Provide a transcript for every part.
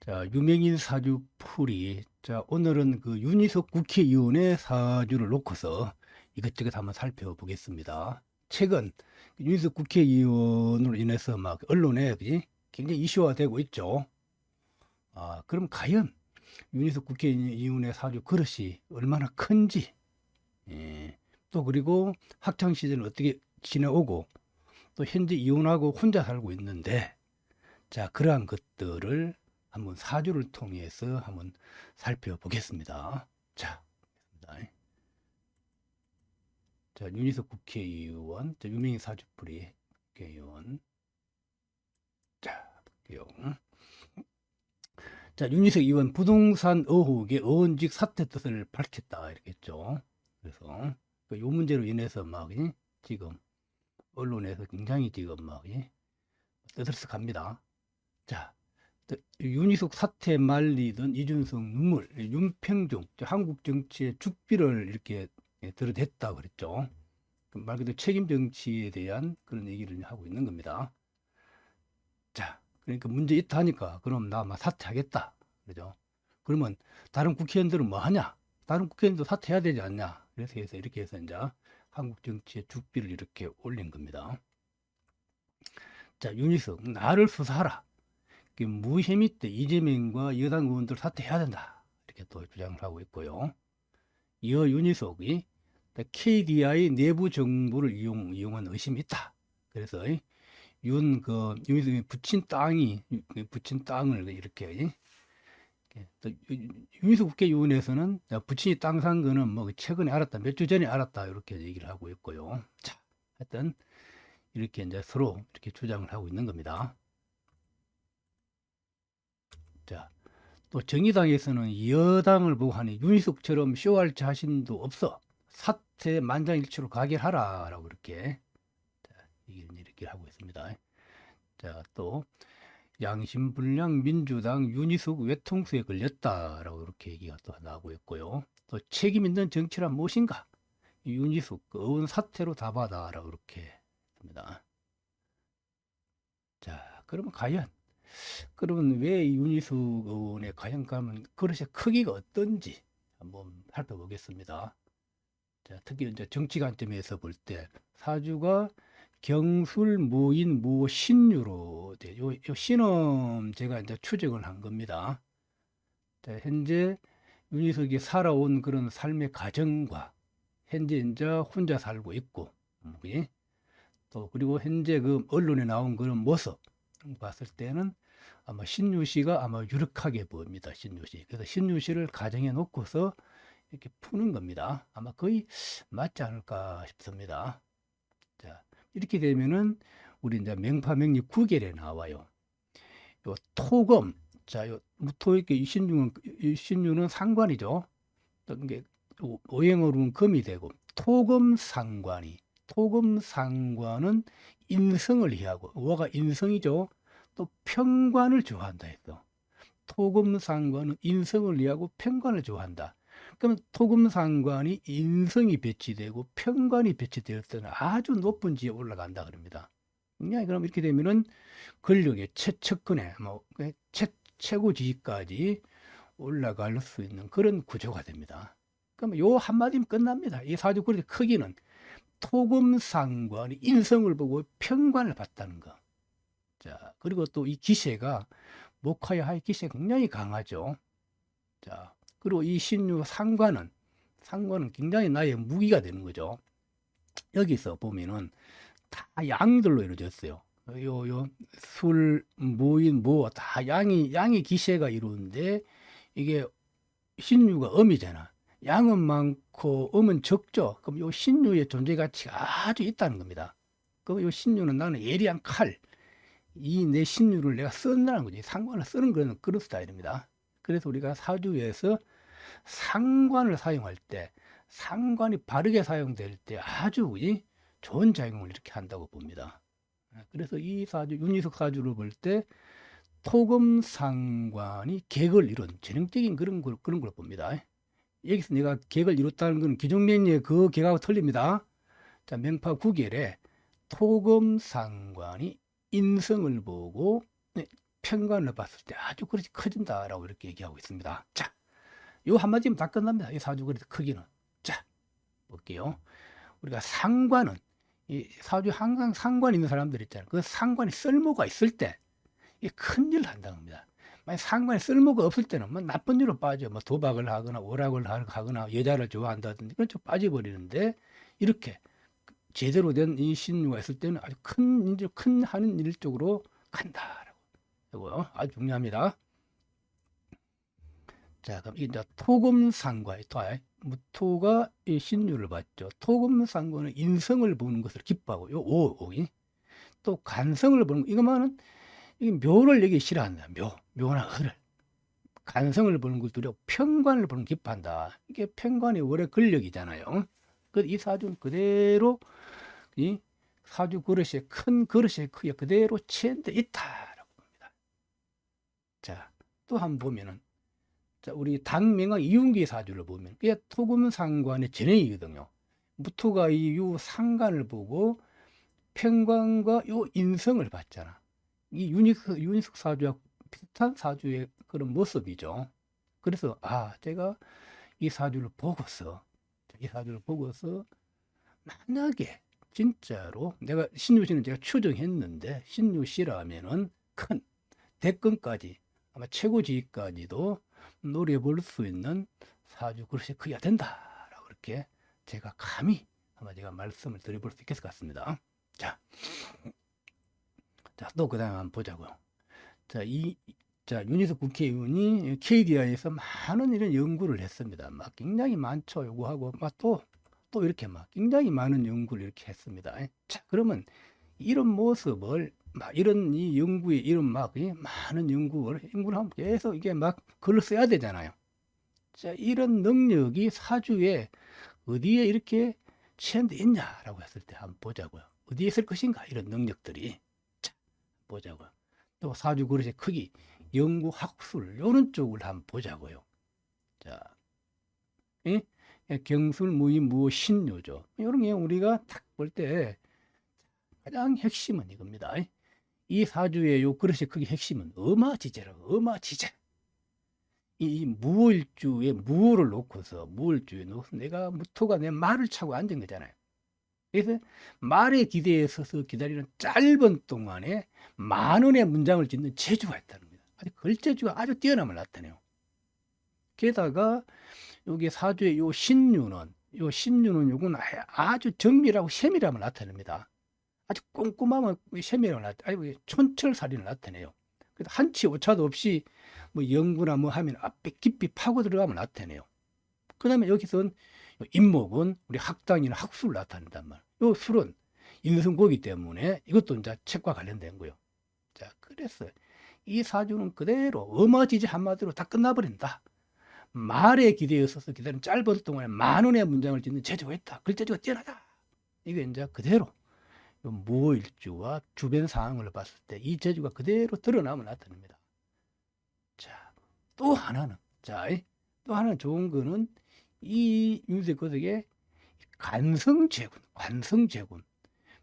자, 유명인 사주 풀이. 자, 오늘은 그 윤희석 국회의원의 사주를 놓고서 이것저것 한번 살펴보겠습니다. 최근 윤희석 국회의원으로 인해서 막 언론에 그지? 굉장히 이슈화되고 있죠. 그럼 과연 윤희석 국회의원의 사주 그릇이 얼마나 큰지, 예, 또 그리고 학창 시절을 어떻게 지내오고 또 현재 이혼하고 혼자 살고 있는데, 자, 그러한 것들을 한번 사주를 통해서 한번 살펴보겠습니다. 자, 자, 윤희석 국회의원, 자, 유명인 사주풀이 국회의원. 자, 볼게요. 자, 윤희석 의원 부동산 의혹의 의원직 사퇴 뜻을 밝혔다 이렇게 했죠. 그래서 이 문제로 인해서 막 지금 언론에서 굉장히 지금 막 떠들썩합니다. 자, 윤희숙 사태 말리던 이준석 눈물, 윤평중, 한국 정치의 죽비를 이렇게 들어댔다 그랬죠. 말 그대로 책임 정치에 대한 그런 얘기를 하고 있는 겁니다. 자, 그러니까 문제 있다 하니까 그럼 나 아마 사퇴하겠다. 그죠? 그러면 다른 국회의원들은 뭐 하냐? 다른 국회의원도 사퇴해야 되지 않냐? 그래서 이렇게 해서 이제 한국 정치의 죽비를 이렇게 올린 겁니다. 자, 윤희숙, 나를 수사하라. 무혐의 때 이재명과 여당 의원들 사퇴해야 된다. 이렇게 또 주장을 하고 있고요. 이어 윤희석이 KDI 내부 정보를 이용한 의심이 있다. 그래서 윤희석이 붙인 땅을 이렇게 윤희석 국회의원에서는 부친이 땅 산 거는 뭐 최근에 알았다, 몇 주 전에 알았다 이렇게 얘기를 하고 있고요. 자, 하여튼 이렇게 이제 서로 이렇게 주장을 하고 있는 겁니다. 자, 또 정의당에서는 여당을 보고 하니 윤희숙처럼 쇼할 자신도 없어. 사퇴 만장일치로 가결하라라고 이렇게 이렇게 하고 있습니다. 자, 또 양심불량 민주당 윤희숙 외통수에 걸렸다라고 이렇게 얘기가 또 나오고 있고요. 또 책임 있는 정치란 무엇인가? 윤희숙 의원 사퇴로 답하다라고 이렇게 합니다. 자, 그러면 왜 윤희숙 의원의 과연 가면 그릇의 크기가 어떤지 한번 살펴보겠습니다. 자, 특히 이제 정치 관점에서 볼 때 사주가 경술, 모인, 모, 신유로 돼. 요 신엄 제가 이제 추정을 한 겁니다. 자, 현재 윤희석이 살아온 그런 삶의 과정과 현재 이제 혼자 살고 있고, 또 그리고 현재 그 언론에 나온 그런 모습 봤을 때는 아마 신유 씨가 아마 유력하게 보입니다. 신유 씨. 그래서 신유 씨를 가정해 놓고서 이렇게 푸는 겁니다. 아마 거의 맞지 않을까 싶습니다. 자, 이렇게 되면은 우리 이제 명파명리 구결에 나와요. 요 토금. 자, 요 무토익의 신유는 상관이죠. 이게 오행으로는 금이 되고 토금 상관은 인성을 이해하고 워가 인성이죠. 또 평관을 좋아한다 했어. 토금상관은 인성을 이해하고 평관을 좋아한다. 그럼 토금상관이 인성이 배치되고 평관이 배치될 때는 아주 높은 지에 올라간다 그럽니다. 그럼 이렇게 되면은 권력의 최측근에 최고 지위까지 올라갈 수 있는 그런 구조가 됩니다. 그럼 요 한마디면 끝납니다. 이 사주 그릇의 크기는 토금상관이 인성을 보고 평관을 봤다는 거. 자, 그리고 또 이 기세가 목화의 하의 기세가 굉장히 강하죠. 자, 그리고 이 신유 상관은 굉장히 나의 무기가 되는 거죠. 여기서 보면은 다 양들로 이루어졌어요. 술, 모인, 다 양이 기세가 이루는데 이게 신유가 음이잖아. 양은 많고 음은 적죠. 그럼 요 신유의 존재 가치가 아주 있다는 겁니다. 그럼 요 신유는 나는 예리한 칼, 이 내 신유를 내가 쓴다는 거지. 상관을 쓰는 그런 스타일입니다. 그래서 우리가 사주에서 상관을 사용할 때, 상관이 바르게 사용될 때 아주 좋은 작용을 이렇게 한다고 봅니다. 그래서 이 사주, 윤희석 사주를 볼 때 토금 상관이 객을 이룬 전형적인 그런 걸 봅니다. 여기서 내가 객을 이뤘다는 건 기존명리의 그 객하고 틀립니다. 자, 명파 구결에 토금 상관이 인성을 보고 편관을 봤을 때 아주 그릇이 커진다라고 이렇게 얘기하고 있습니다. 자, 요 한마디면 다 끝납니다. 이 사주 그릇 크기는. 자, 볼게요. 우리가 상관은 이 사주 항상 상관 있는 사람들 있잖아요. 그 상관이 쓸모가 있을 때 이게 큰일을 한다는 겁니다. 만약 상관이 쓸모가 없을 때는 뭐 나쁜 일로 빠져. 뭐 도박을 하거나 오락을 하거나 여자를 좋아한다든지 그런 쪽 빠져버리는데 이렇게 제대로 된 이 신유가 있을 때는 아주 큰 하는 일 쪽으로 간다라고. 이거 아주 중요합니다. 자, 그럼 이제 토금상과 무토가 이 신유를 봤죠. 토금상과는 인성을 보는 것을 기뻐하고 요 또 간성을 보는 이거만은 이 묘를 여기 싫어한다. 묘나 을을 간성을 보는 걸 두려워 편관을 보는 기뻐한다. 이게 편관이 원래 권력이잖아요. 그 이 사주는 그대로 이 사주 그릇에 큰 그릇의 크기가 그대로 체현돼 있다라고 봅니다. 자, 또 한번 보면은 자, 우리 당명왕 이운기 사주를 보면 그게 토금상관의 전행이거든요. 무토가 이 요 상관을 보고 편관과 요 인성을 봤잖아. 이 윤희석 사주와 비슷한 사주의 그런 모습이죠. 그래서 제가 이 사주를 보고서 만약에 진짜로 내가 신유씨는 제가 추정했는데 신유씨라면은 큰 대권까지 아마 최고지위까지도 노려볼 수 있는 사주 그릇이 크기가 된다라고 이렇게 제가 감히 아마 제가 말씀을 드려볼 수 있을 것 같습니다. 자, 또 그다음에 한번 보자고요. 윤희석 국회의원이 KDI에서 많은 이런 연구를 했습니다. 막 굉장히 많죠. 요구하고 또 이렇게 막 굉장히 많은 연구를 이렇게 했습니다. 자, 그러면 이런 모습을 이런 이 연구에 이런 많은 연구를 하면 계속 이게 막 글을 써야 되잖아요. 자, 이런 능력이 사주에 어디에 이렇게 체현되어 있냐라고 했을 때 한번 보자고요. 어디에 있을 것인가 이런 능력들이. 자, 보자고요. 또 사주 그릇의 크기, 연구 학술 이런 쪽을 한번 보자고요. 자, 경술, 무의, 무호, 신유죠. 이런 게 우리가 딱 볼 때 가장 핵심은 이겁니다. 이 사주의 요 그릇의 크기 핵심은 어마지재라고. 어마지재. 이 무월주에 무월을 놓고서 내가 무토가 내 말을 차고 앉은 거잖아요. 그래서 말에 기대에 서서 기다리는 짧은 동안에 만원의 문장을 짓는 재주가 있다는 겁니다. 아주 글재주가 아주 뛰어남을 나타내요. 게다가 여기 사주의 요 신유는 요건 아주 정밀하고 세밀함을 나타냅니다. 아주 꼼꼼하면 세밀함을 아주 촌철살인을 나타내요. 그래서 한치 오차도 없이 뭐 연구나 뭐 하면 앞에 깊이 파고 들어가면 나타내요. 그 다음에 여기서는 인목은 우리 학당이나 학술을 나타낸단 말이에요. 요 술은 인성고기 때문에 이것도 이제 책과 관련된 거예요. 자, 그래서 이 사주는 그대로 어마지지 한마디로 다 끝나버린다. 말에 기대에 있어서 기다리는 짧은 동안에 만원의 문장을 짓는 재주가 있다. 글재주가 뛰어나다. 이게 이제 그대로 무일주와 주변 상황을 봤을 때 이 재주가 그대로 드러나면 나타납니다. 자, 또 하나는 좋은 거는 이 윤색거덕의 관성제군,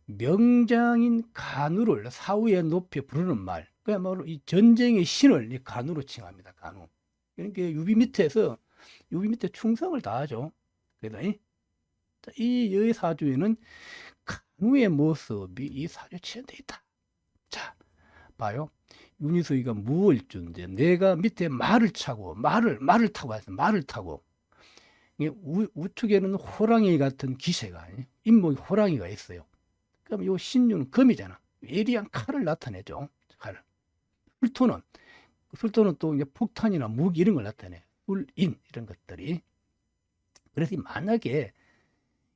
명장인 간우를 사후에 높여 부르는 말, 그야말로 이 전쟁의 신을 이 간우로 칭합니다. 간우. 그러니까 유비 밑에 충성을 다하죠. 그래서 이 여의 사주에는 간우의 모습이 이 사주에 체현되어 있다. 자, 봐요. 윤희석이가 무월주인데 내가 밑에 말을 타고 왔어요. 말을 타고. 우측에는 호랑이 같은 기세가 인목이 호랑이가 있어요. 그럼 이 신유는 금이잖아. 예리한 칼을 나타내죠. 칼을. 술토는 또 이제 폭탄이나 무기 이런 걸 나타내. 술인 이런 것들이. 그래서 만약에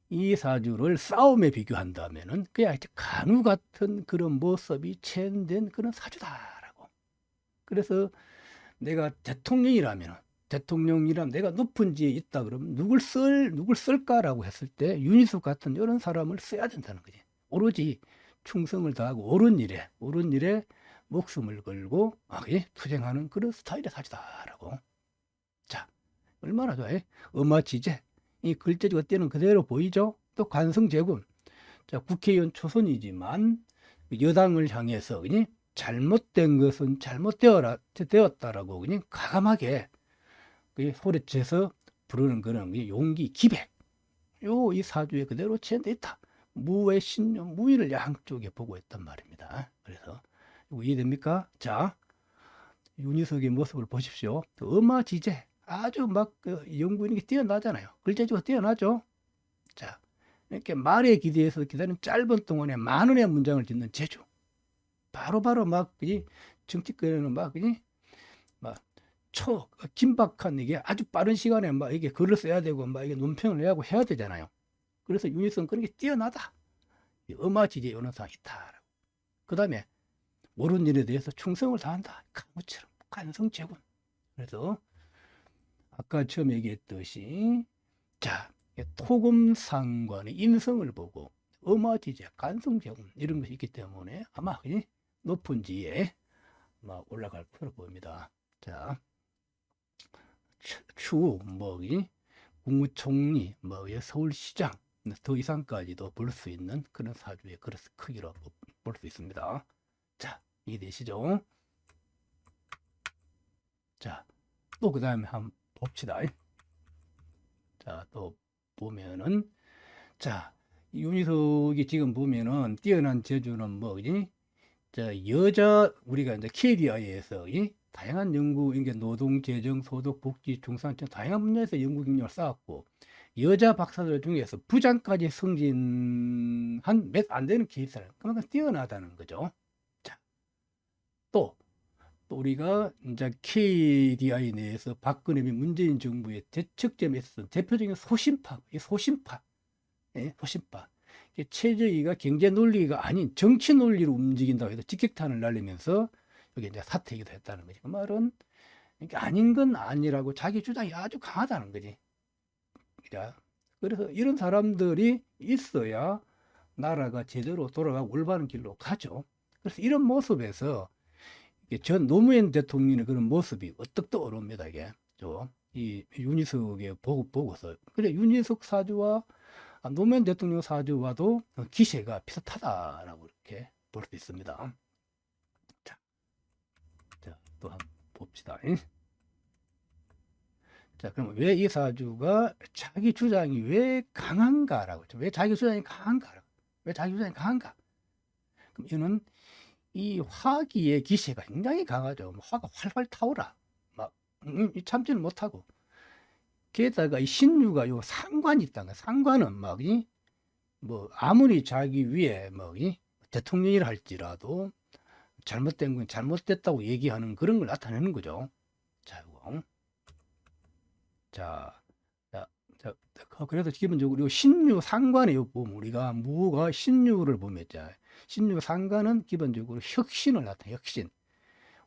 이 사주를 싸움에 비교한다면은 그냥 간우 같은 그런 모습이 체현된 그런 사주다라고. 그래서 내가 대통령이라면 내가 높은 지에 있다 그러면 누굴 쓸까라고 했을 때 윤희석 같은 이런 사람을 써야 된다는 거지. 오로지 충성을 다하고 옳은 일에 목숨을 걸고 투쟁하는 그런 스타일의 사주다라고. 자, 얼마나 좋아해? 어마지재. 이 글재주가 뛰는 그대로 보이죠? 또 관성제군. 자, 국회의원 초선이지만 여당을 향해서 잘못된 것은 되었다라고 그냥 과감하게 소리쳐서 부르는 그런 용기, 기백. 이 사주에 그대로 체현되어 있다. 무의 신묘, 무의를 양쪽에 보고 있단 말입니다. 그래서 이거 이해됩니까? 자, 윤희석의 모습을 보십시오. 어마지제, 아주 연구력이 뛰어나잖아요. 글재주가 뛰어나죠. 자, 이렇게 말에 기대해서 기다리는 짧은 동안에 만원의 문장을 짓는 재주. 바로바로 정치권에는 긴박한 이게 아주 빠른 시간에 이게 글을 써야 되고 이게 논평을 내야 하고 해야 되잖아요. 그래서 윤희석 그런 게 뛰어나다. 어마지제 요런상이 있다. 그 다음에 옳은 일에 대해서 충성을 다한다. 가무처럼 간성제군. 그래서 아까 처음 얘기했듯이 자, 토금상관의 인성을 보고 어마지제, 간성제군 이런 것이 있기 때문에 아마 높은 지에 올라갈 거로 보입니다. 자, 추후 국무총리, 서울시장 더 이상까지도 볼 수 있는 그런 사주의 그런 크기로 볼 수 있습니다. 자, 이해되시죠? 자, 또 그 다음에 한번 봅시다. 자, 또 보면은 자, 윤희석이 지금 보면은 뛰어난 재주는 자, 우리가 이제 KDI에서 다양한 연구, 이게 노동, 재정, 소득, 복지, 중산층 다양한 분야에서 연구 경력을 쌓았고 여자 박사들 중에서 부장까지 승진한 몇 안 되는 케이스를 그만큼 뛰어나다는 거죠. 자, 또 우리가 이제 KDI 내에서 박근혜 및 문재인 정부의 대척점에 있었던 대표적인 소신파, 예, 소신파. 최저희가 경제 논리가 아닌 정치 논리로 움직인다고 해서 직격탄을 날리면서 여기 이제 사퇴기도 했다는 거지. 그 말은 아닌 건 아니라고 자기 주장이 아주 강하다는 거지. 그래서 이런 사람들이 있어야 나라가 제대로 돌아가고 올바른 길로 가죠. 그래서 이런 모습에서 전 노무현 대통령의 그런 모습이 어떻게 떠오릅니다. 이게 이 윤희석의 보고서. 그래 윤희석 사주와 노무현 대통령 사주와도 기세가 비슷하다라고 이렇게 볼 수 있습니다. 자, 또 한번 봅시다. 자, 그럼 왜 이 사주가 자기 주장이 왜 강한가라고 했죠. 왜 자기 주장이 강한가? 그럼 이거는 이 화기의 기세가 굉장히 강하죠. 화가 활활 타오라. 참지는 못하고. 게다가 이 신유가 요 상관이 있다는 거야. 상관은 아무리 자기 위에 대통령이라 할지라도 잘못된 건 잘못됐다고 얘기하는 그런 걸 나타내는 거죠. 자, 이거. 자, 그래서 기본적으로 신유 상관에 보면 우리가 무가 신유를 보면 신유 상관은 기본적으로 혁신을 나타내. 혁신.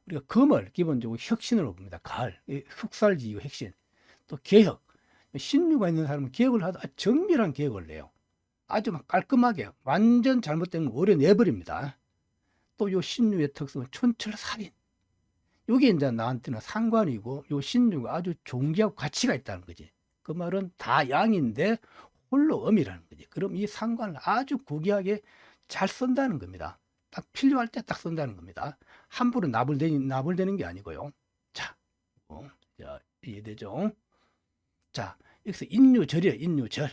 우리가 금을 기본적으로 혁신으로 봅니다. 가을, 흑살지유 혁신. 또 개혁. 신유가 있는 사람은 개혁을 하다 정밀한 개혁을 내요. 아주 깔끔하게 완전 잘못된 거 오래 내버립니다. 또 요 신유의 특성은 촌철살인. 요게 이제 나한테는 상관이고 요 신유가 아주 존귀하고 가치가 있다는 거지. 그 말은 다 양인데 홀로 음이라는 거지. 그럼 이 상관을 아주 고귀하게 잘 쓴다는 겁니다. 딱 필요할 때 딱 쓴다는 겁니다. 함부로 나불대는 게 아니고요. 자, 이해되죠? 자, 여기서 인유절이에요. 인유절.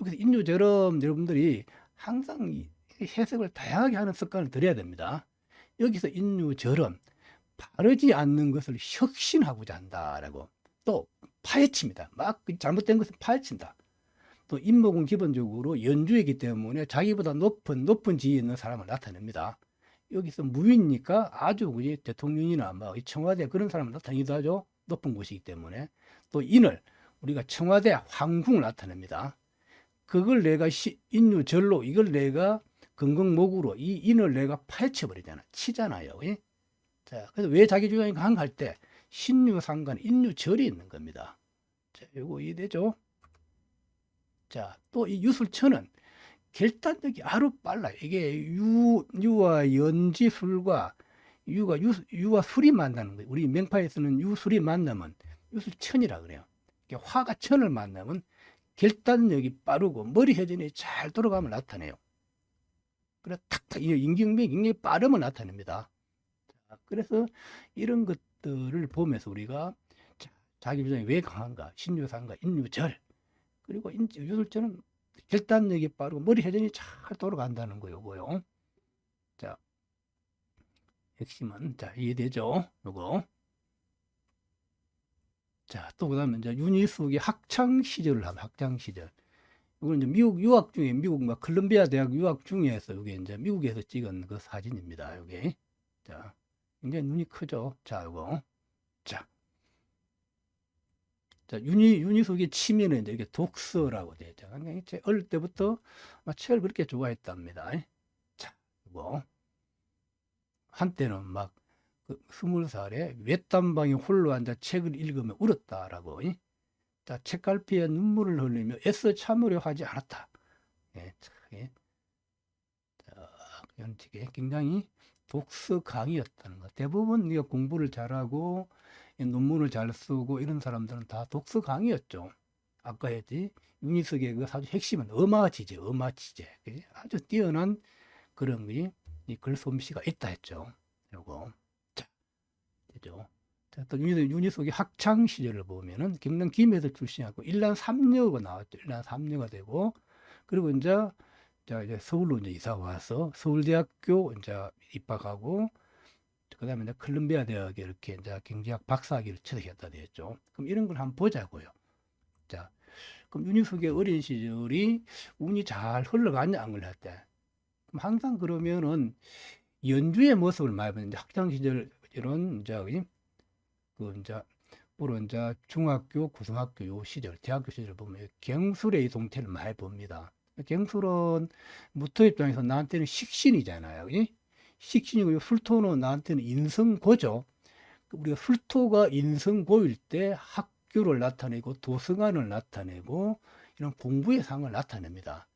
여기서 인유절은 여러분들이 항상 해석을 다양하게 하는 습관을 들여야 됩니다. 여기서 인유절은 바르지 않는 것을 혁신하고자 한다라고 또 파헤칩니다. 잘못된 것을 파헤친다. 또 인목은 기본적으로 연주이기 때문에 자기보다 높은 지위에 있는 사람을 나타냅니다. 여기서 무위니까 아주 대통령이나 청와대 그런 사람을 나타내기도 하죠. 높은 곳이기 때문에. 또 인을 우리가 청와대 황궁을 나타냅니다. 그걸 내가 인유절로 이걸 내가 근검목으로 이 인을 내가 파헤쳐버리잖아. 치잖아요. 예? 자, 그래서 왜 자기 주장이 강할 때 신유상관, 인유절이 있는 겁니다. 자, 요거 이해되죠? 자, 또 이 유술천은 결단력이 아주 빨라요. 이게 유와 연지술과 유와 술이 만나는 거예요. 우리 명파에서는 유술이 만나면 유술천이라 그래요. 화가 천을 만나면 결단력이 빠르고 머리 회전이 잘 돌아가면 나타내요. 그래 탁탁 임경맥이 굉장히 빠르면 나타냅니다. 그래서 이런 것들을 보면서 우리가 자기 주장이 왜 강한가, 신유상가, 인유절, 그리고 유술절은 결단력이 빠르고 머리 회전이 잘 돌아간다는 거요고요. 자, 핵심은 자 이해되죠? 요거. 자, 또 그다음에 이제 유니숙의 학창 시절을 하면 학창 시절. 이건 이제 미국 유학 중에 미국 막 컬럼비아 대학 유학 중에서 이게 이제 미국에서 찍은 그 사진입니다. 여기. 자, 굉장히 눈이 크죠. 자, 요거. 자, 자 유니숙의 취미는 이제 이렇게 독서라고 되어 있죠. 굉장히 어릴 때부터 막 책을 그렇게 좋아했답니다. 자, 요거. 한때는 막 20살에 외딴방에 홀로 앉아 책을 읽으며 울었다라고. 자, 책갈피에 눈물을 흘리며 애써 참으려 하지 않았다. 예, 예. 자, 이런 식의 굉장히 독서강이었다는 것. 대부분 우리가 공부를 잘하고 논문을 잘 쓰고 이런 사람들은 다 독서강이었죠. 아까 했지 유니석의 그 아주 핵심은 어마지제, 어마지제. 아주 뛰어난 그런 이 글솜씨가 있다 했죠. 요거. 자, 되죠. 자, 또 유니석의 학창 시절을 보면은 경남 김해에서 출신하고 일란 3녀가 나왔죠. 일란 3녀가 되고 그리고 이제 서울로 이제 이사 와서 서울대학교 이제 입학하고 그다음에 이제 컬럼비아 대학에 이렇게 이제 경제학 박사학위를 취득했다 되었죠. 그럼 이런 걸 한번 보자고요. 자, 그럼 유니석의 어린 시절이 운이 잘 흘러가냐 안 흘렀대. 그럼 항상 그러면은 연주의 모습을 많이 보는데 학창 시절 이런 이제 이제 물론 이제 중학교, 고등학교 요 시절, 대학교 시절 보면 경술의 동태를 많이 봅니다. 경술은 무토 입장에서 나한테는 식신이잖아요. 그지? 식신이고 술토는 나한테는 인성고죠. 우리가 술토가 인성고일 때 학교를 나타내고 도서관을 나타내고 이런 공부의 상을 나타냅니다.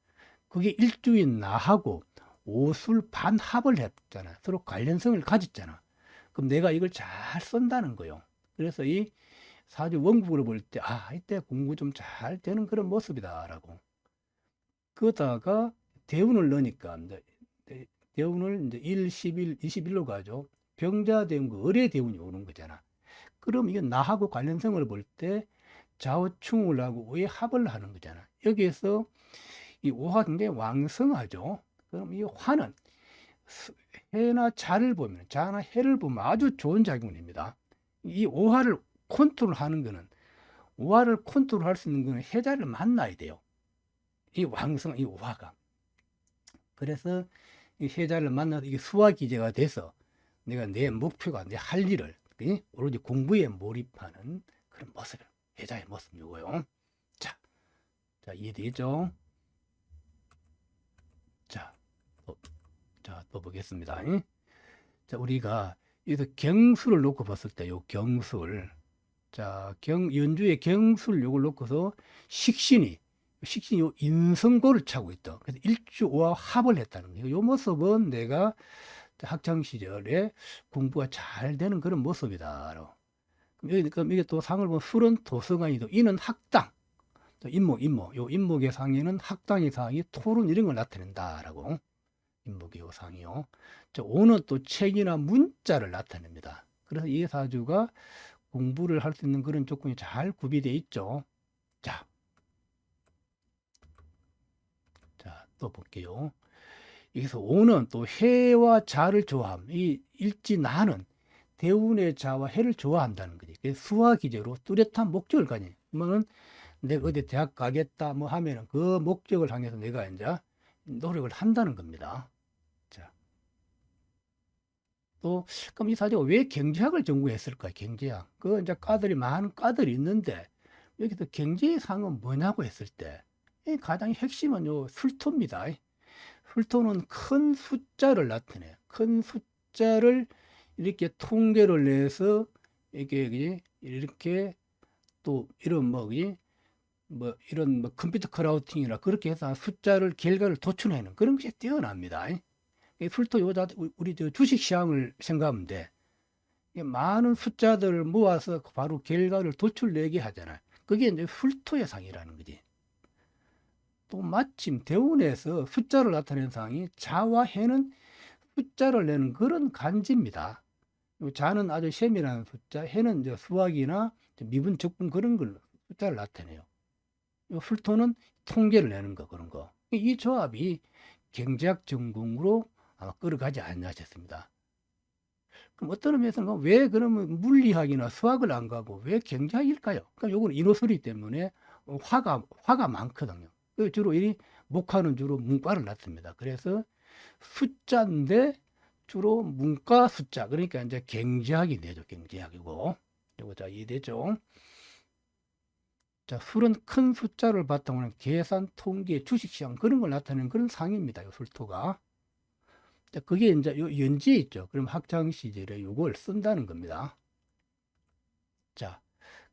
그게 일주인 나하고 오술 반합을 했잖아. 서로 관련성을 가졌잖아. 그럼 내가 이걸 잘 쓴다는 거요. 그래서 이 사주 원국으로 볼 때, 이때 공부 좀 잘 되는 그런 모습이다라고. 그러다가 대운을 넣으니까, 대운을 이제 1, 11, 21로 가죠. 병자 대운과 을의 대운이 오는 거잖아. 그럼 이게 나하고 관련성을 볼 때 좌우충을 하고 우의 합을 하는 거잖아. 여기에서 이 오화가 굉장히 왕성하죠. 그럼 이 화는 해나 자를 보면, 자나 해를 보면 아주 좋은 작용입니다. 이 오화를 컨트롤하는 거는, 오화를 컨트롤할 수 있는 거는 해자를 만나야 돼요. 이 왕성, 이 오화가. 그래서 이 해자를 만나서 이게 수화기제가 돼서 내가 내 목표가 내 할 일을 오로지 공부에 몰입하는 그런 모습, 해자의 모습이고요. 자, 이해되죠? 또 보겠습니다. 자, 우리가 여기서 경수를 놓고 봤을 때, 요 경수를, 자, 연주의 경수를 요걸 놓고서 식신이 요 인성고를 차고 있다. 그래서 일주오와 합을 했다는 거예요. 요 모습은 내가 학창 시절에 공부가 잘 되는 그런 모습이다. 그럼 이게 또 상을 보면 술은 도서관이도 이는 학당. 인목. 요 인목의 상에는 학당의 상이 토론 이런 걸 나타낸다라고. 인목의 요 상이요. 오는 또 책이나 문자를 나타냅니다. 그래서 이 사주가 공부를 할 수 있는 그런 조건이 잘 구비되어 있죠. 자, 또 볼게요. 여기서 오는 또 해와 자를 좋아함. 이 일지나는 대운의 자와 해를 좋아한다는 거지. 수화 기제로 뚜렷한 목적을 가니. 그러면은 내가 어디 대학 가겠다 뭐 하면은 그 목적을 향해서 내가 이제 노력을 한다는 겁니다. 자, 또 그럼 이 사주가 왜 경제학을 전공했을까? 경제학. 그 이제 많은 과들이 있는데 여기서 경제의 상은 뭐냐고 했을 때 가장 핵심은 요 술토입니다. 술토는 큰 숫자를 나타내요. 큰 숫자를 이렇게 통계를 내서 이렇게 또 이런 이런 컴퓨터 크라우팅이라 그렇게 해서 숫자를 결과를 도출해내는 그런 것이 뛰어납니다. 술토 요자 우리 주식 시장을 생각하면 돼. 많은 숫자들을 모아서 바로 결과를 도출내게 하잖아요. 그게 이제 술토의 상이라는 거지. 또 마침 대운에서 숫자를 나타내는 상이 자와 해는 숫자를 내는 그런 간지입니다. 요 자는 아주 세밀한 숫자, 해는 이제 수학이나 미분, 적분 그런 걸 숫자를 나타내요. 요 술토는 통계를 내는 거 그런 거. 이 조합이 경제학 전공으로 아마 끌어가지 않나 싶습니다. 그럼 어떤 의미에서는 왜 그러면 물리학이나 수학을 안 가고 왜 경제학일까요? 그러니까 요거는 인호소리 때문에 화가 많거든요. 주로 이 목화는 주로 문과를 낳습니다. 그래서 숫자인데 주로 문과 숫자, 그러니까 이제 경제학이 되죠. 경제학이고. 요거 자 이해되죠? 자, 술은 큰 숫자를 바탕으로 한 계산, 통계, 주식시장 그런 걸 나타내는 그런 상입니다. 요 술토가. 자, 그게 이제 요 연지에 있죠. 그럼 학창 시절에 요걸 쓴다는 겁니다. 자,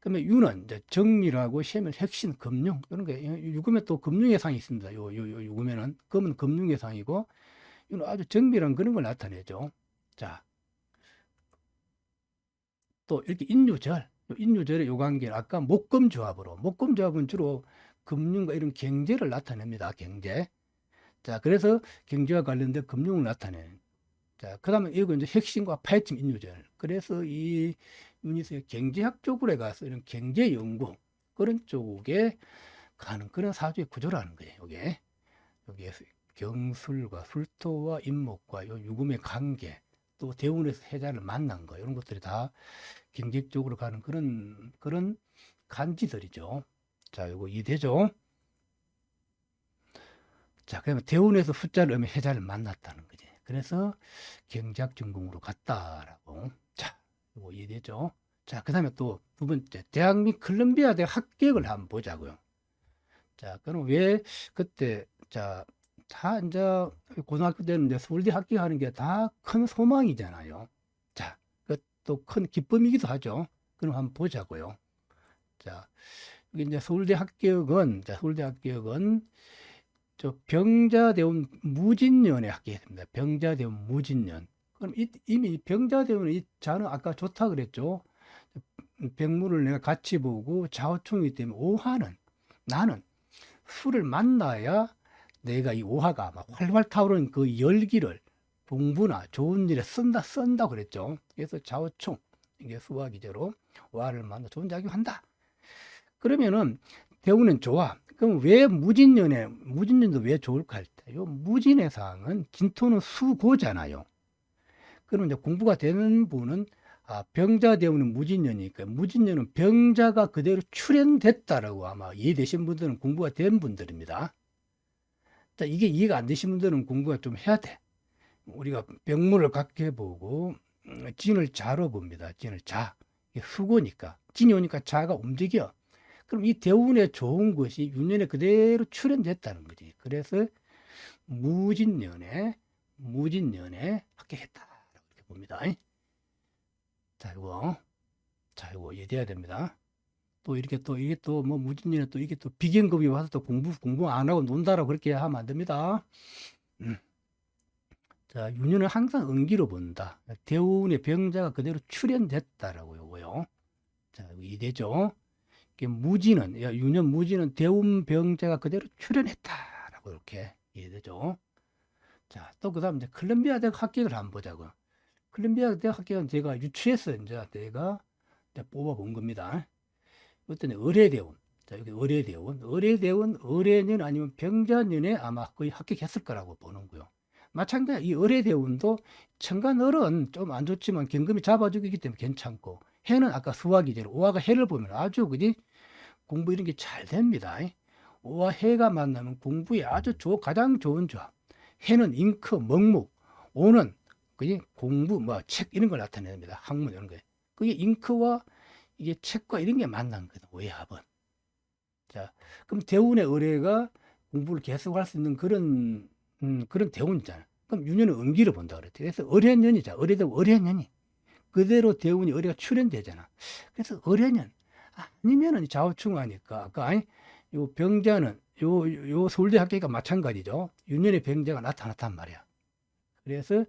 그러면 유는 이제 정밀하고 세밀, 핵심, 금융 이런 게 유금에 또 금융의 상이 있습니다. 요 유금에는 금은 금융의 상이고 유는 아주 정밀한 그런 걸 나타내죠. 자, 또 이렇게 인유절, 인유절의 요 관계는 아까 목금조합으로 목금조합은 주로 금융과 이런 경제를 나타냅니다. 경제. 자, 그래서 경제와 관련된 금융을 나타내는. 자, 그 다음에 이거 이제 핵심과 파헤침 인유절. 그래서 이 유니스의 경제학 쪽으로 가서 이런 경제 연구 그런 쪽에 가는 그런 사주의 구조라는 거예요. 요게. 여기에 경술과 술토와 인목과 요 유금의 관계 또 대운에서 해자를 만난 거 이런 것들이 다 경제 쪽으로 가는 그런 간지들이죠. 자, 요거 이해되죠? 자, 그러면 대운에서 숫자를 의미 해자를 만났다는 거지. 그래서 경제학 전공으로 갔다라고. 자, 이거 이해되죠? 자, 그 다음에 또 두 번째, 대학 및 콜롬비아 대학 합격을 한번 보자고요. 자, 그럼 왜 그때, 자, 다 이제 고등학교 때는 이제 서울대 합격하는 게 다 큰 소망이잖아요. 자, 그것도 큰 기쁨이기도 하죠. 그럼 한번 보자고요. 자, 여기 이제 서울대 합격은, 저 병자대원 무진년에 합격했습니다. 병자대원 무진년. 그럼 이미 병자대원은 이 자는 아까 좋다 그랬죠. 백물을 내가 같이 보고 좌우총이기 때문에 오화는 나는 술을 만나야 내가 이 오화가 막 활활 타오르는 그 열기를 공부나 좋은 일에 쓴다 그랬죠. 그래서 좌우총 이게 수화기제로 오화를 만나 좋은 작용한다. 그러면은 대우는 좋아. 그럼 왜 무진년도 왜 좋을까 할 때, 요 무진의 상은 진토는 수고잖아요. 그럼 이제 공부가 되는 분은 병자 대우는 무진년이니까 무진년은 병자가 그대로 출현됐다라고 아마 이해되신 분들은 공부가 된 분들입니다. 자, 이게 이해가 안 되신 분들은 공부가 좀 해야 돼. 우리가 병물을 각해 보고 진을 자로 봅니다. 진을 자. 이게 수고니까. 진이 오니까 자가 움직여. 그럼 이 대운에 좋은 것이 윤년에 그대로 출현됐다는 거지. 그래서 무진년에 합격했다라고 이렇게 봅니다. 자, 이거 이해돼야 됩니다. 또 이렇게 또 이게 또 뭐 무진년에 또 이게 또 비경급이 와서 또 공부 안 하고 논다라고 그렇게 하면 안 됩니다. 자, 윤년은 항상 응기로 본다. 대운의 병자가 그대로 출현됐다라고 요거요. 자, 이해되죠? 윤년 무지는 대운 병자가 그대로 출현했다라고 이렇게 이해되죠. 자, 또 그다음 이제 콜롬비아 대학 합격을 한번 보자고. 콜롬비아 대학 합격은 제가 유추해서 이제 내가 뽑아본 겁니다. 이때는 의례대운. 자, 여기 의례대운, 의례년 아니면 병자년에 아마 거의 합격했을 거라고 보는 거요. 마찬가지 이 의례대운도 천간을은 좀 안 좋지만 경금이 잡아주기 때문에 괜찮고 해는 아까 수화기제로 오화가 해를 보면 아주 그지 공부 이런 게 잘 됩니다. 오와 해가 만나면 공부에 아주 가장 좋은 조합. 해는 잉크, 먹목, 오는 그지 공부, 뭐 책 이런 걸 나타냅니다. 학문 이런 거. 그게 잉크와 이게 책과 이런 게 만난 거다. 오해합은. 자, 그럼 대운의 의뢰가 공부를 계속할 수 있는 그런 대운이잖아. 그럼 유년은 음기를 본다 그랬지. 그래서 의례년이자 의례되고 의례년이 그대로 대운이 의례가 출현되잖아. 그래서 의례년 아니면은 좌우충하니까 아까 요 병자는 요 서울대 합격과 마찬가지죠. 유년의 병자가 나타났단 말이야. 그래서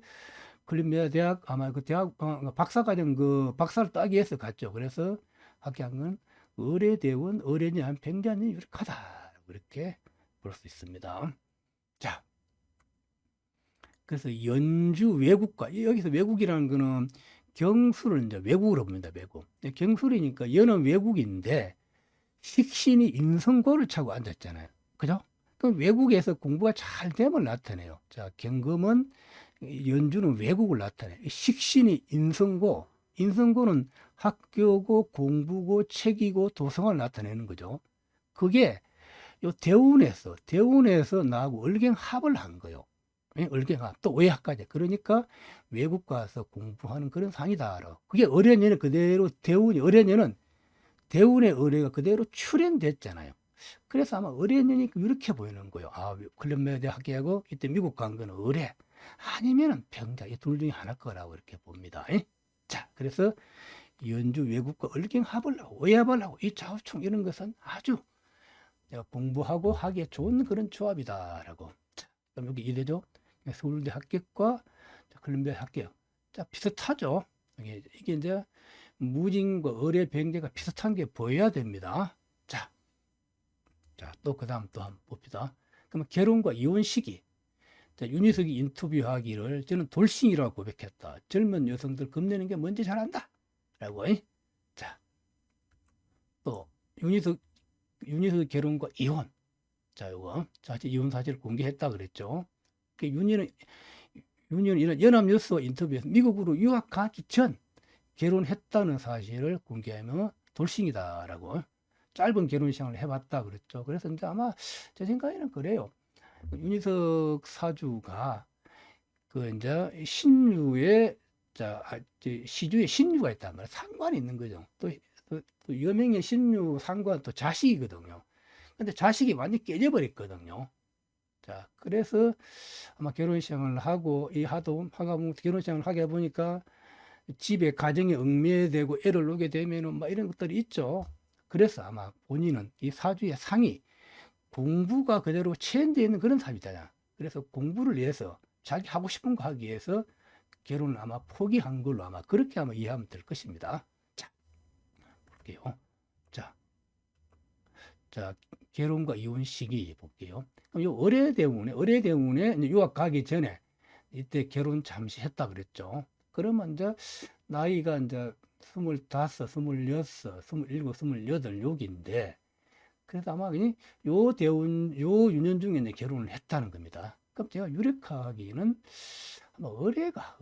콜롬비아 대학 아마 그 대학 박사과정 그 박사를 따기 위해서 갔죠. 그래서 합격한 건 의례대원 의례년 병자년이 유력하다 이렇게 볼 수 있습니다. 자, 그래서 연주 외국과 여기서 외국이라는 거는 경술을 이제 외국으로 봅니다. 외국. 경술이니까 연은 외국인데 식신이 인성고를 차고 앉았잖아요. 그죠? 그럼 외국에서 공부가 잘 됨을 나타내요. 자, 경금은 연주는 외국을 나타내요. 식신이 인성고, 인성고는 학교고 공부고 책이고 도성을 나타내는 거죠. 그게 요 대운에서 나하고 얼갱합을 한 거예요. 얼갱합, 또 외학까지. 그러니까 외국 가서 공부하는 그런 상이다. 그게 어련년에 그대로 대운이, 어련년은 대운의 의뢰가 그대로 출현됐잖아요. 그래서 아마 어련년이 이렇게 보이는 거예요. 아, 콜롬비아 학교하고 이때 미국 간 거는 의뢰. 아니면은 병자, 이 둘 중에 하나 거라고 이렇게 봅니다. 자, 그래서 연주 외국과 얼갱합을 하고, 외합을 하고, 이 좌우총 이런 것은 아주 내가 공부하고 하기에 좋은 그런 조합이다라고. 자, 그럼 여기 이래죠. 서울대 합격과 콜롬비아 합격. 자, 비슷하죠. 이게 이제 무진과 의뢰 병제가 비슷한 게 보여야 됩니다. 자, 또 그 다음 또 한번 봅시다. 그러면 결혼과 이혼 시기. 자, 윤희석이 인터뷰하기를 저는 돌싱이라고 고백했다. 젊은 여성들 겁내는 게 뭔지 잘 안다. 라고. 자, 또 윤희석 결혼과 이혼. 자, 요거. 자, 이혼 사실을 공개했다 그랬죠. 윤희는 이런 연합뉴스 인터뷰에서 미국으로 유학 가기 전 결혼했다는 사실을 공개하면 돌싱이다라고. 짧은 결혼 생활을 해봤다 그랬죠. 그래서 이제 아마 제 생각에는 그래요. 윤희석 사주가 그 이제 신유의 시주에 신유가 있단 말이에요. 상관이 있는 거죠. 또 여명의 신유 상관 또 자식이거든요. 근데 자식이 완전히 깨져버렸거든요. 자, 그래서 아마 결혼 생활을 하고 결혼 생활을 하게 보니까 집에 가정에 얽매되고 애를 놓게 되면은 막 이런 것들이 있죠. 그래서 아마 본인은 이 사주의 상이 공부가 그대로 체인되어 있는 그런 사주잖아. 그래서 공부를 위해서 자기 하고 싶은 거 하기 위해서 결혼을 아마 포기한 걸로 아마 그렇게 아마 이해하면 될 것입니다. 자, 볼게요. 자, 결혼과 이혼 시기 볼게요. 그럼 요 의뢰 대운에 이제 유학 가기 전에 이때 결혼 잠시 했다 그랬죠. 그러면 이제 나이가 이제 25, 26, 27, 28, 6인데 그래서 아마 요 대운, 요 유년 중에 이제 결혼을 했다는 겁니다. 그럼 제가 유력하기는 아마 의뢰가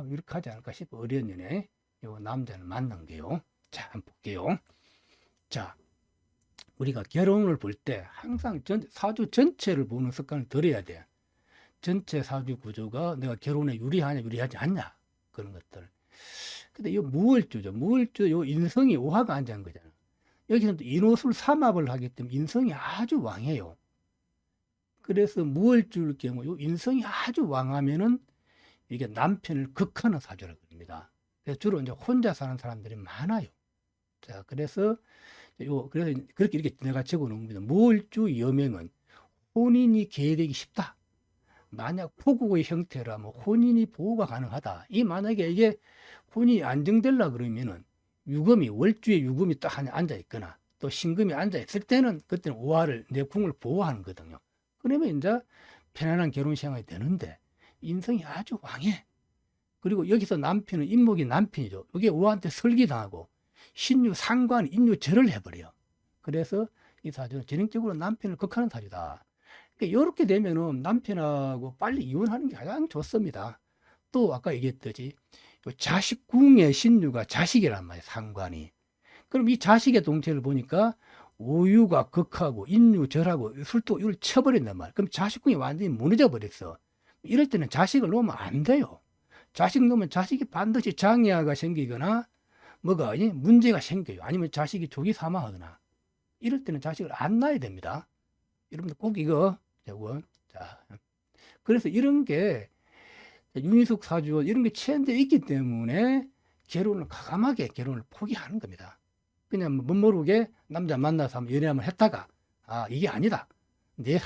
유력하지 않을까 싶어. 의뢰년에 요 남자를 만난 게요. 자, 한번 볼게요. 자, 우리가 결혼을 볼 때 항상 사주 전체를 보는 습관을 들여야 돼. 전체 사주 구조가 내가 결혼에 유리하냐, 유리하지 않냐. 그런 것들. 근데 이 무월주죠. 무월주, 요 인성이 오화가 앉은 거잖아. 여기서는 또 인호술 삼합을 하기 때문에 인성이 아주 왕해요. 그래서 무월주일 경우 요 인성이 아주 왕하면은 이게 남편을 극하는 사주라고 합니다. 그래서 주로 이제 혼자 사는 사람들이 많아요. 자, 그래서 그렇게 이렇게 내가 적어 놓은 겁니다. 무월주 여명은 혼인이 계획되기 쉽다. 만약 포국의 형태라면 혼인이 보호가 가능하다. 이 만약에 이게 혼인이 안정되려 그러면은 월주에 유금이 딱 하나 앉아 있거나 또 신금이 앉아 있을 때는 그때는 오화를 내 궁을 보호하는 거거든요. 그러면 이제 편안한 결혼 생활이 되는데 인성이 아주 왕해. 그리고 여기서 남편은 인목이 남편이죠. 이게 오화한테 설기당하고 신유 상관 인유 절을 해버려요. 그래서 이 사주는 전형적으로 남편을 극하는 사주다. 그러니까 이렇게 되면은 남편하고 빨리 이혼하는 게 가장 좋습니다. 또 아까 얘기했듯이 자식궁의 신유가 자식이란 말이에요. 상관이. 그럼 이 자식의 동체를 보니까 오유가 극하고 인유 절하고 술도 이걸 쳐버린단 말이에요. 그럼 자식궁이 완전히 무너져 버렸어. 이럴 때는 자식을 놓으면 안 돼요. 자식 놓으면 자식이 반드시 장애가 생기거나 뭐가 문제가 생겨요. 아니면 자식이 조기 사망하거나 이럴 때는 자식을 안 낳아야 됩니다. 여러분들 꼭 이거 자, 그래서 이런 게 윤희숙 사주 이런 게 체현되어 있기 때문에 과감하게 결혼을 포기하는 겁니다. 그냥 멋모르게 남자 만나서 한번 연애 한번 했다가 이게 아니다. 내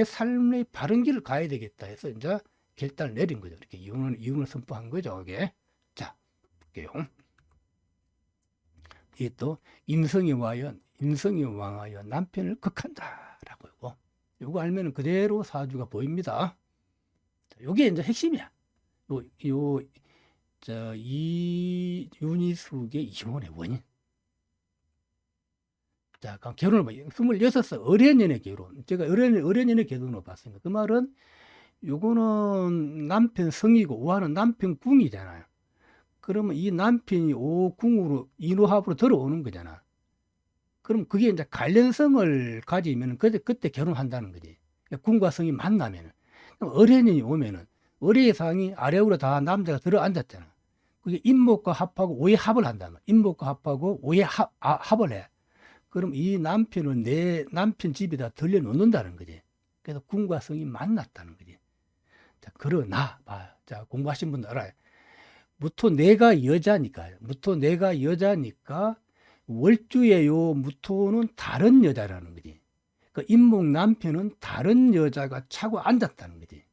삶의 바른 길을 가야 되겠다 해서 이제 결단을 내린 거죠. 이렇게 이혼을 선포한 거죠. 이게. 자, 볼게요. 이게 또 인성이 왕하여 남편을 극한다라고 하고 요거 알면은 그대로 사주가 보입니다. 요게 이제 핵심이야. 윤희숙의 이혼의 원인. 자, 그럼 결혼을 봐. 26살 어린년의 결혼. 제가 어린년의 결혼을 봤습니다. 그 말은 요거는 남편 성이고 오하는 남편 궁이잖아요. 그러면 이 남편이 오궁으로 인호합으로 들어오는 거잖아. 그럼 그게 이제 관련성을 가지면 그때 결혼한다는 거지. 궁과 성이 만나면은. 어린년이 오면은 어린이상이 아래로 다 남자가 들어 앉았잖아. 그게 인목과 합하고 오해 합을 한다면 인목과 합하고 오해 합을 해. 그럼 이 남편을 내 남편 집에다 들려놓는다는 거지. 그래서 궁과 성이 만났다는 거지. 자, 그러나, 자, 공부하신 분들 알아요. 무토 내가 여자니까, 월주의 요 무토는 다른 여자라는 거지. 그 인목 남편은 다른 여자가 차고 앉았다는 거지.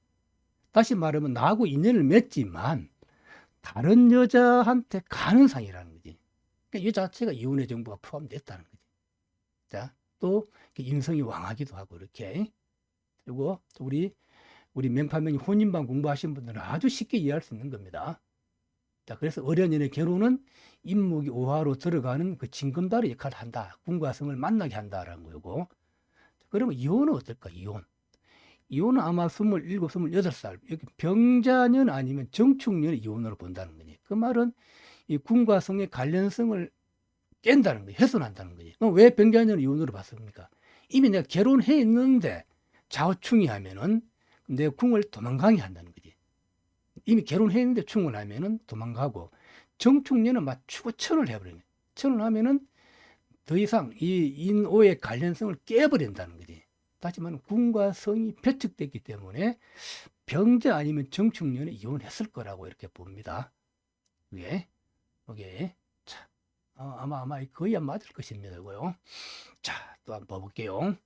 다시 말하면 나하고 인연을 맺지만 다른 여자한테 가는 상이라는 거지. 그러니까 이 자체가 이혼의 정보가 포함됐다는 거지. 자, 또 인성이 왕하기도 하고 이렇게. 그리고 우리 맹파명이 혼인방 공부하신 분들은 아주 쉽게 이해할 수 있는 겁니다. 자, 그래서 어련연의 결혼은 인목이 오화로 들어가는 그 징검다리 역할을 한다. 궁과 성을 만나게 한다라는 거고. 그러면 이혼은 어떨까? 이혼은 아마 27, 28살. 여기 병자년 아니면 정축년의 이혼으로 본다는 거지. 그 말은 이 궁과 성의 관련성을 깬다는 거지. 훼손한다는 거지. 그럼 왜 병자년을 이혼으로 봤습니까? 이미 내가 결혼해 있는데 좌우충이 하면은 내 궁을 도망가게 한다는 거지. 이미 결혼해 있는데 충을 하면은 도망가고, 정축년은 막 추구천을 해버리네. 천을 하면은 더 이상 이 인오의 관련성을 깨버린다는 거지. 다시 말하면 궁과 성이 배척됐기 때문에 병자 아니면 정축년에 이혼했을 거라고 이렇게 봅니다. 이게 자, 아마 거의 안 맞을 것입니다. 이거요. 자, 또 한번 봐볼게요.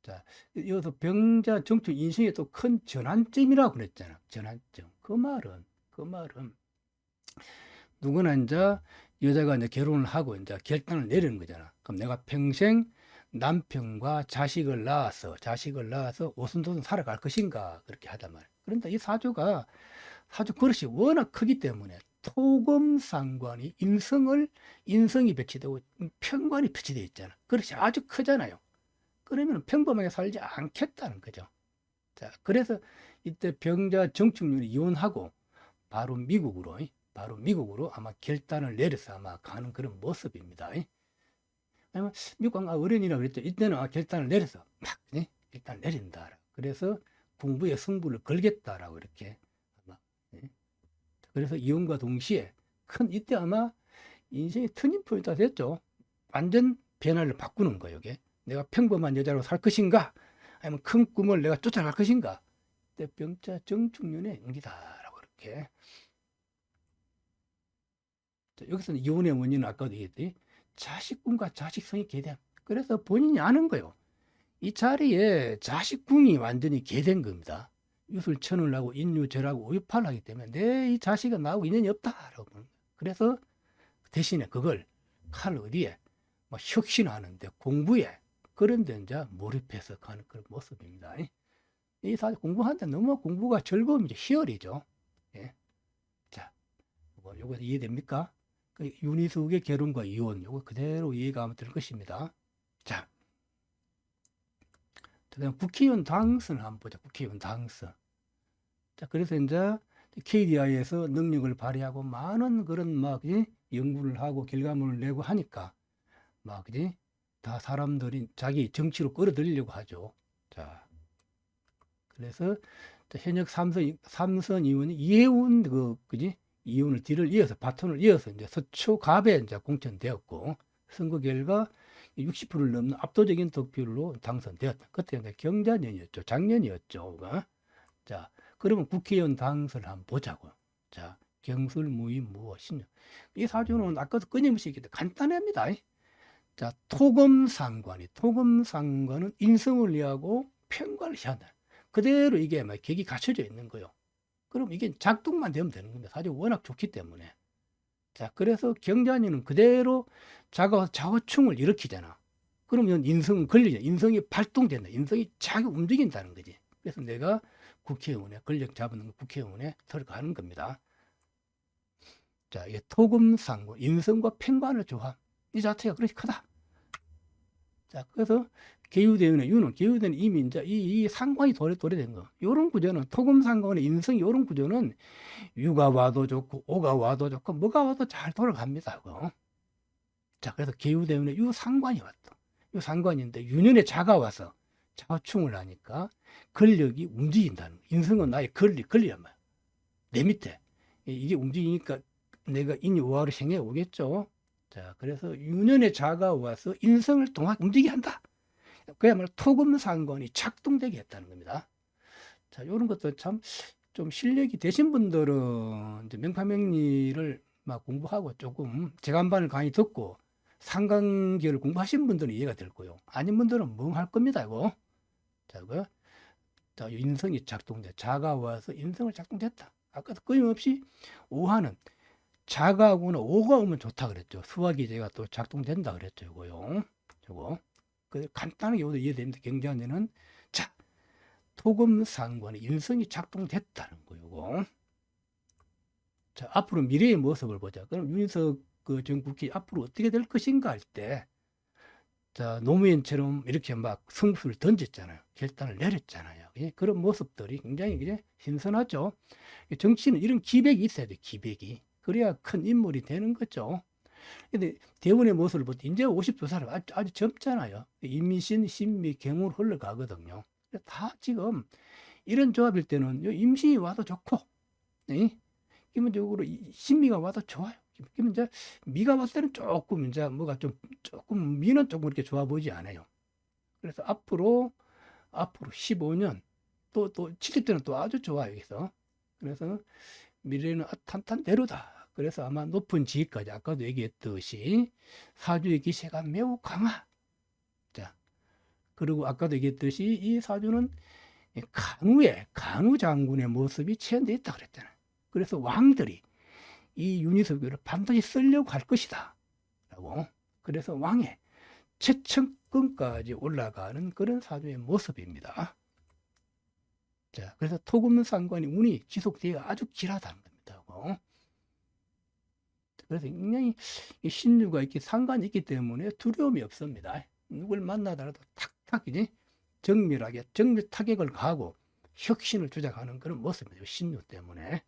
자, 여기서 병자 정축 인생의 또 큰 전환점이라고 그랬잖아. 전환점. 그 말은 누구나 이제 여자가 이제 결혼을 하고 이제 결단을 내리는 거잖아. 그럼 내가 평생 남편과 자식을 낳아서 오순도순 살아갈 것인가 그렇게 하단 말이야. 그런데 이 사주 그릇이 워낙 크기 때문에 토금상관이 인성이 배치되고 편관이 배치되어 있잖아. 그릇이 아주 크잖아요. 그러면 평범하게 살지 않겠다는 거죠. 자, 그래서 이때 병자 정축년이 이혼하고 바로 미국으로 아마 결단을 내려서 아마 가는 그런 모습입니다. 아니면 미국 어른이라고 그랬죠. 이때는 결단을 내려서 막 결단을 내린다. 그래서 공부에 승부를 걸겠다라고 이렇게 아마. 그래서 이혼과 동시에 이때 아마 인생의 터닝 포인트가 됐죠. 완전 변화를 바꾸는 거예요. 이게 내가 평범한 여자로 살 것인가, 아니면 큰 꿈을 내가 쫓아갈 것인가. 이때 병자 정축년의 연기다라고 이렇게. 자, 여기서는 이혼의 원인은 아까도 얘기했듯이 자식궁과 자식성이 개된. 그래서 본인이 아는 거예요. 이 자리에 자식궁이 완전히 개된 겁니다. 유술천을 하고 인유절하고 오유팔을 하기 때문에 내 이 자식은 나하고 인연이 없다라고. 그래서 대신에 그걸 칼 어디에 막 혁신하는데 공부에 그런 데 이제 몰입해서 가는 그런 모습입니다. 이 사실 공부하는데 너무 공부가 즐거움이죠. 희열이죠. 예. 자, 요거 이해됩니까? 그 윤희숙의 결혼과 이혼, 요거 그대로 이해가 하면 될 것입니다. 자, 그다음 국회의원 당선을 한번 보자. 국회의원 당선. 자, 그래서 이제 KDI에서 능력을 발휘하고 많은 그런 막 연구를 하고 결과물을 내고 하니까 막 다 사람들이 자기 정치로 끌어들이려고 하죠. 자, 그래서 현역 삼선 의원이 이해운 이혼을 뒤를 이어서 바톤을 이어서 이제 서초갑에 이제 공천되었고, 선거 결과 60%를 넘는 압도적인 득표율로 당선되었다. 그때 이제 경자년이었죠. 작년이었죠. 자, 그러면 국회의원 당선을 한번 보자고요. 자, 경술무의 무엇이냐. 이 사주는 아까도 끊임없이 얘기했는데 간단합니다. 자, 토금상관은 인성을 이해하고 편관을 해한다. 그대로 이게 막 격이 갖춰져 있는 거예요. 그럼 이게 작동만 되면 되는 겁니다. 사실 워낙 좋기 때문에. 자, 그래서 경자년은 그대로 자호충을 일으키잖아. 그러면 인성은 걸리잖아. 인성이 발동된다. 인성이 자기 움직인다는 거지. 그래서 내가 국회의원에 권력 잡는 국회의원에 들어가는 겁니다. 자, 이게 토금상관, 인성과 편관을 조합. 이 자체가 그렇게 크다. 자, 그래서 계유대운의 유는, 계유대는 이미 이제 이 상관이 도래된 거. 요런 구조는, 토금상관의 인성, 요런 구조는 유가 와도 좋고, 오가 와도 좋고, 뭐가 와도 잘 돌아갑니다. 그거. 자, 그래서 계유대운의 유 상관이 왔다. 요 상관인데, 유년에 자가 와서 자충을 하니까 권력이 움직인다는 거. 인성은 나의 권리란 말이야. 내 밑에. 이게 움직이니까 내가 인유오화로 생해 오겠죠. 자, 그래서 유년의 자가 와서 인성을 움직이게 한다. 그야말로 토금상관이 작동되게 했다는 겁니다. 자, 이런 것도 참 좀 실력이 되신 분들은 이제 명파명리를 막 공부하고 조금 재간반을 강의 듣고 상관계를 공부하신 분들은 이해가 될 거요. 아닌 분들은 멍할 겁니다, 이거. 자, 자, 인성이 작동돼. 자가 와서 인성을 작동됐다. 아까도 끊임없이 오하는 자가하고는 오가 오면 좋다 그랬죠. 수화기제가 또 작동된다 그랬죠. 이거요. 이거. 간단하게 여기서 이해됩니다. 경전에는 자, 토금상관의 인성이 작동됐다는 거요. 자, 앞으로 미래의 모습을 보자. 그럼 윤석 전 국회 앞으로 어떻게 될 것인가 할 때, 자, 노무현처럼 이렇게 막 승부를 던졌잖아요. 결단을 내렸잖아요. 그런 모습들이 굉장히 이제 신선하죠. 정치는 이런 기백이 있어야 돼요. 기백이. 그래야 큰 인물이 되는 거죠. 근데 대원의 모습을 볼 때 이제 52살 아주 젊잖아요. 임신, 신미, 경으로 흘러가거든요. 다 지금 이런 조합일 때는 임신이 와도 좋고, 기본적으로 신미가 와도 좋아요. 그러면 이제 미가 왔을 때는 조금 이제 뭐가 조금 미는 조금 이렇게 좋아 보이지 않아요. 그래서 앞으로 15년 또 70대는 또 아주 좋아요. 그래서 미래는 탄탄대로다. 그래서 아마 높은 지위까지 아까도 얘기했듯이 사주의 기세가 매우 강하. 자, 그리고 아까도 얘기했듯이 이 사주는 간우 장군의 모습이 체현되어 있다 그랬잖아요. 그래서 왕들이 이 윤희석을 반드시 쓰려고 할 것이다. 라고. 그래서 왕의 최첨권까지 올라가는 그런 사주의 모습입니다. 자, 그래서 토금상관이 운이 지속되어 아주 길하다는 겁니다. 그래서 굉장히 신유가 이렇게 상관이 있기 때문에 두려움이 없습니다. 누굴 만나더라도 탁탁이지 정밀하게 정밀 타격을 가하고 혁신을 주장하는 그런 모습이죠. 신유 때문에.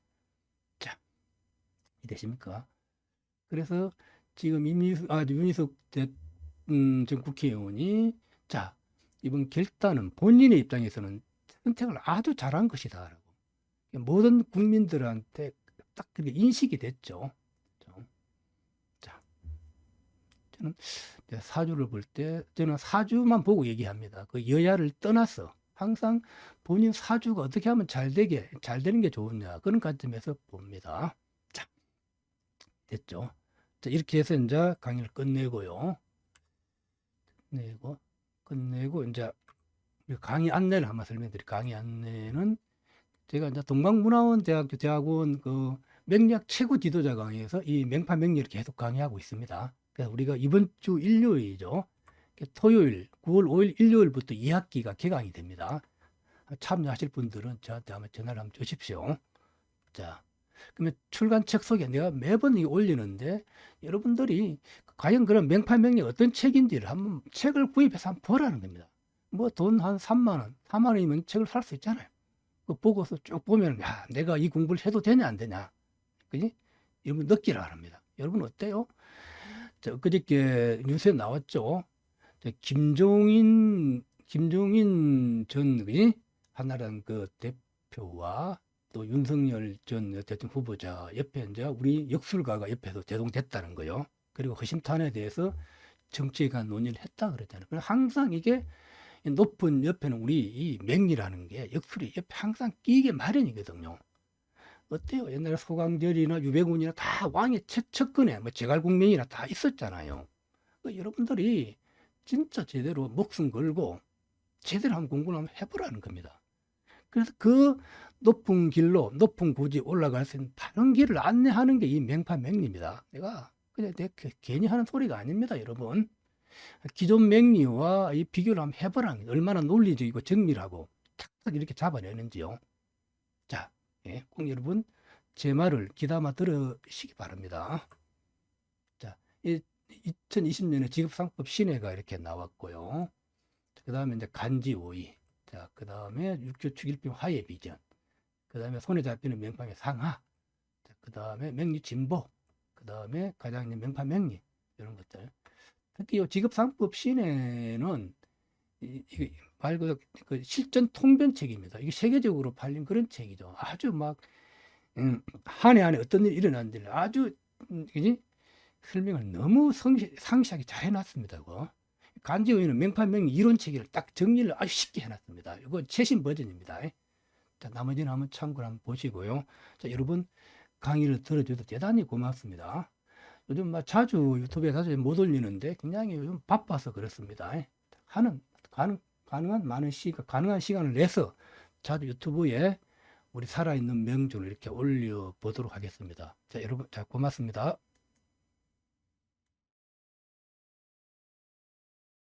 자, 이해되십니까? 그래서 지금 윤희석 전 국회의원이 자, 이번 결단은 본인의 입장에서는 선택을 아주 잘한 것이다. 모든 국민들한테 딱 그렇게 인식이 됐죠. 자, 저는 사주를 볼 때 저는 사주만 보고 얘기합니다. 그 여야를 떠나서 항상 본인 사주가 어떻게 하면 잘 되는 게 좋으냐 그런 관점에서 봅니다. 자, 됐죠. 자, 이렇게 해서 이제 강의를 끝내고 이제 강의 안내를 한번 설명드릴게요. 강의 안내는 제가 이제 동방문화원대학교 대학원 그 명리학 최고 지도자 강의에서 이 명파 명리를 계속 강의하고 있습니다. 그래서 우리가 이번 주 일요일이죠. 토요일 9월 5일 일요일부터 2학기가 개강이 됩니다. 참여하실 분들은 저한테 한번 전화를 한번 주십시오. 자, 그러면 출간책 속에 내가 매번 올리는데 여러분들이 과연 그런 명파 명리 어떤 책인지를 한번 책을 구입해서 한번 보라는 겁니다. 뭐 돈 한 3만 원, 4만 원이면 책을 살 수 있잖아요. 그 보고서 쭉 보면 야, 내가 이 공부를 해도 되냐 안 되냐. 그지? 여러분 느끼라 합니다. 여러분 어때요? 저 그저께 뉴스에 나왔죠. 김종인 전 그지? 한나라당 그 대표와 또 윤석열 전 대통령 후보자 옆에 이제 우리 역술가가 옆에서 대동됐다는 거요. 그리고 허심탄회에 대해서 정치에 관한 논의를 했다 그랬잖아요. 항상 이게 높은 옆에는 우리 이 맹리라는 게 역술이 옆에 항상 끼게 마련이거든요. 어때요? 옛날에 소강절이나 유배군이나 다 왕의 최측근에 뭐 제갈국명이나 다 있었잖아요. 여러분들이 진짜 제대로 목숨 걸고 제대로 한번 공부를 한번 해보라는 겁니다. 그래서 그 높은 길로 높은 고지 올라갈 수 있는 바른 길을 안내하는 게 이 명파 명리입니다. 내가 그냥 괜히 하는 소리가 아닙니다, 여러분. 기존 명리와 이 비교를 한번 해보라는 게 얼마나 논리적이고 정밀하고 탁탁 이렇게 잡아내는지요. 자, 꼭 여러분 제 말을 귀담아 들으시기 바랍니다. 자, 2020년에 직업상법 신해가 이렇게 나왔고요. 그 다음에 이제 간지 5위. 자, 그 다음에 육조축일병 화해 비전. 그 다음에 손에 잡히는 명판의 상하. 그 다음에 명리 진보. 그 다음에 과장님 명판 명리. 이런 것들. 특히 이 직업상법 신해는 말 그대로 그 실전 통변책입니다. 이게 세계적으로 팔린 그런 책이죠. 아주 막 한 해 안에 어떤 일이 일어났는지 아주 그지? 설명을 너무 상세하게 잘 해놨습니다. 그거. 간지의원은 명판명리 이론체계를 딱 정리를 아주 쉽게 해놨습니다. 이거 최신 버전입니다. 자, 나머지는 한번 참고를 한번 보시고요. 자, 여러분 강의를 들어줘서 대단히 고맙습니다. 요즘 막 자주 유튜브에 자주 못 올리는데 굉장히 요즘 바빠서 그렇습니다. 가능한 시간을 내서 자주 유튜브에 우리 살아있는 명주를 이렇게 올려보도록 하겠습니다. 자, 여러분, 자, 고맙습니다.